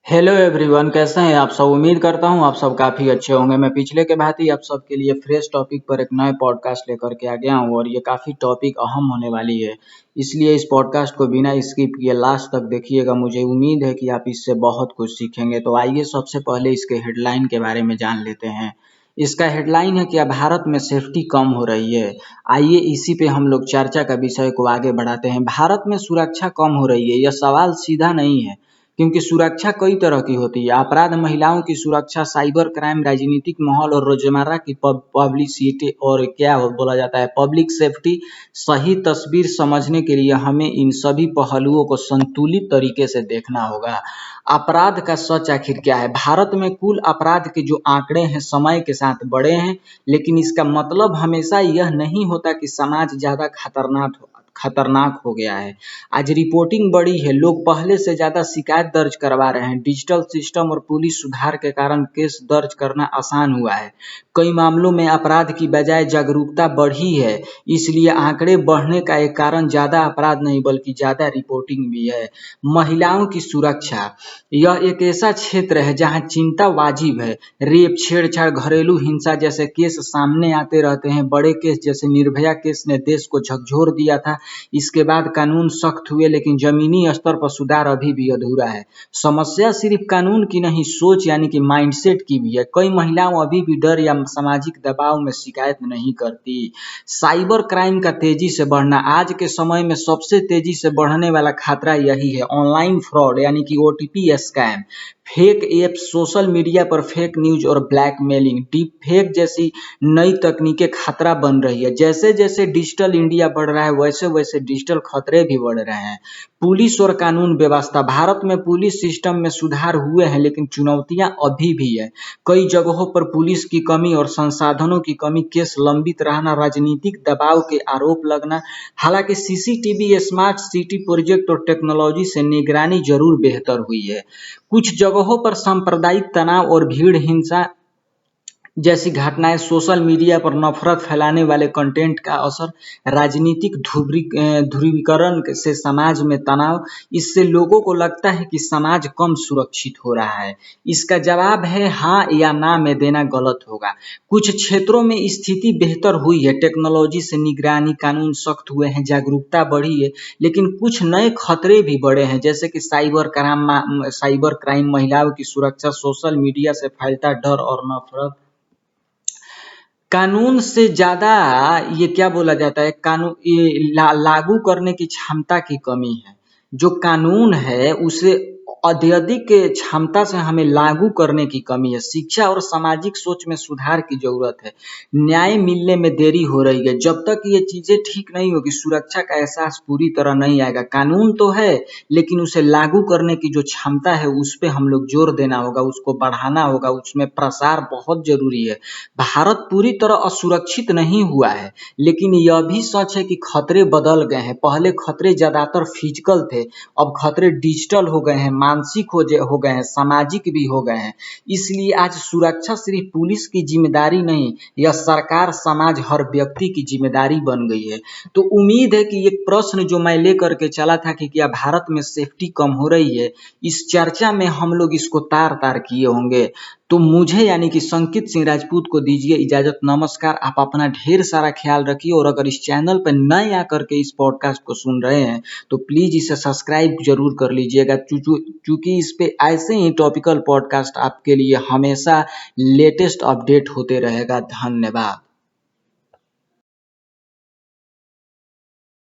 Hello everyone, कैसे हैं आप सब। उम्मीद करता हूं आप सब काफ़ी अच्छे होंगे। मैं पिछले के भांति आप सबके लिए फ्रेश टॉपिक पर एक नए पॉडकास्ट लेकर के आ गया हूं और ये काफ़ी टॉपिक अहम होने वाली है। इसलिए इस पॉडकास्ट को बिना स्किप किए लास्ट तक देखिएगा। मुझे उम्मीद है कि आप इससे बहुत कुछ सीखेंगे। तो आइए सबसे पहले इसके हेडलाइन के बारे में जान लेते हैं। इसका हेडलाइन है कि भारत में सेफ्टी कम हो रही है। आइए इसी पे हम लोग चर्चा का विषय को आगे बढ़ाते हैं। भारत में सुरक्षा कम हो रही है, यह सवाल सीधा नहीं है, क्योंकि सुरक्षा कई तरह की होती है। अपराध, महिलाओं की सुरक्षा, साइबर क्राइम, राजनीतिक माहौल और रोजमर्रा की पब्लिसिटी और क्या बोला जाता है पब्लिक सेफ्टी। सही तस्वीर समझने के लिए हमें इन सभी पहलुओं को संतुलित तरीके से देखना होगा। अपराध का सच आखिर क्या है। भारत में कुल अपराध के जो आंकड़े हैं समय के साथ बढ़े हैं, लेकिन इसका मतलब हमेशा यह नहीं होता कि समाज ज़्यादा खतरनाक हो गया है। आज रिपोर्टिंग बढ़ी है, लोग पहले से ज़्यादा शिकायत दर्ज करवा रहे हैं। डिजिटल सिस्टम और पुलिस सुधार के कारण केस दर्ज करना आसान हुआ है। कई मामलों में अपराध की बजाय जागरूकता बढ़ी है। इसलिए आंकड़े बढ़ने का एक कारण ज़्यादा अपराध नहीं बल्कि ज़्यादा रिपोर्टिंग भी है। महिलाओं की सुरक्षा, यह एक ऐसा क्षेत्र है जहां चिंता वाजिब है। रेप, छेड़छाड़, घरेलू हिंसा जैसे केस सामने आते रहते हैं। बड़े केस जैसे निर्भया केस ने देश को झकझोर दिया था। इसके बाद कानून सख्त हुए, लेकिन जमीनी स्तर पर सुधार अभी भी अधूरा है। समस्या सिर्फ कानून की नहीं, सोच यानी कि माइंडसेट की भी है। कई महिलाओं अभी भी डर या सामाजिक दबाव में शिकायत नहीं करती। साइबर क्राइम का तेजी से बढ़ना, आज के समय में सबसे तेजी से बढ़ने वाला खतरा यही है। ऑनलाइन फ्रॉड यानी कि OTP scam, fake app, social media पर फेक न्यूज और ब्लैकमेलिंग, डीप फेक जैसी नई तकनीकें खतरा बन रही है। जैसे जैसे डिजिटल इंडिया बढ़ रहा है, वैसे वैसे डिजिटल खतरे भी बढ़ रहे हैं। पुलिस और कानून व्यवस्था, भारत में पुलिस सिस्टम में सुधार हुए हैं, लेकिन चुनौतियां अभी भी है। कई जगहों पर पुलिस की कमी और संसाधनों की कमी, केस लंबित रहना, राजनीतिक दबाव के आरोप लगना। हालांकि सीसीटीवी, स्मार्ट सिटी प्रोजेक्ट और टेक्नोलॉजी से निगरानी जरूर बेहतर हुई है। कुछ जगहों पर सांप्रदायिक तनाव और भीड़ हिंसा जैसी घटनाएं, सोशल मीडिया पर नफरत फैलाने वाले कंटेंट का असर, राजनीतिक ध्रुवीकरण से समाज में तनाव, इससे लोगों को लगता है कि समाज कम सुरक्षित हो रहा है। इसका जवाब है हाँ या ना में देना गलत होगा। कुछ क्षेत्रों में स्थिति बेहतर हुई है, टेक्नोलॉजी से निगरानी, कानून सख्त हुए हैं, जागरूकता बढ़ी है, लेकिन कुछ नए खतरे भी बढ़े हैं, जैसे कि साइबर क्राइम, महिलाओं की सुरक्षा, सोशल मीडिया से फैलता डर और नफरत। कानून से ज़्यादा ये क्या बोला जाता है, कानून ये लागू करने की क्षमता की कमी है। जो कानून है उसे अत्यधिक क्षमता से हमें लागू करने की कमी है। शिक्षा और सामाजिक सोच में सुधार की ज़रूरत है। न्याय मिलने में देरी हो रही है। जब तक ये चीज़ें ठीक नहीं होगी, सुरक्षा का एहसास पूरी तरह नहीं आएगा। कानून तो है, लेकिन उसे लागू करने की जो क्षमता है उस पे हम लोग जोर देना होगा, उसको बढ़ाना होगा, उसमें प्रसार बहुत ज़रूरी है। भारत पूरी तरह असुरक्षित नहीं हुआ है, लेकिन यह भी सच है कि खतरे बदल गए हैं। पहले खतरे ज़्यादातर फिजिकल थे, अब खतरे डिजिटल हो गए हैं, मानसिक हो गए हैं, सामाजिक भी हो गए हैं। इसलिए आज सुरक्षा सिर्फ पुलिस की जिम्मेदारी नहीं, यह सरकार, समाज, हर व्यक्ति की जिम्मेदारी बन गई है। तो उम्मीद है कि एक प्रश्न जो मैं लेकर के चला था कि क्या भारत में सेफ्टी कम हो रही है, इस चर्चा में हम लोग इसको तार तार किए होंगे। तो मुझे यानी कि संकित सिंह राजपूत को दीजिए इजाज़त। नमस्कार। आप अपना ढेर सारा ख्याल रखिए, और अगर इस चैनल पर नए आकर के इस पॉडकास्ट को सुन रहे हैं तो प्लीज़ इसे सब्सक्राइब जरूर कर लीजिएगा, क्योंकि इस पे ऐसे ही टॉपिकल पॉडकास्ट आपके लिए हमेशा लेटेस्ट अपडेट होते रहेगा। धन्यवाद।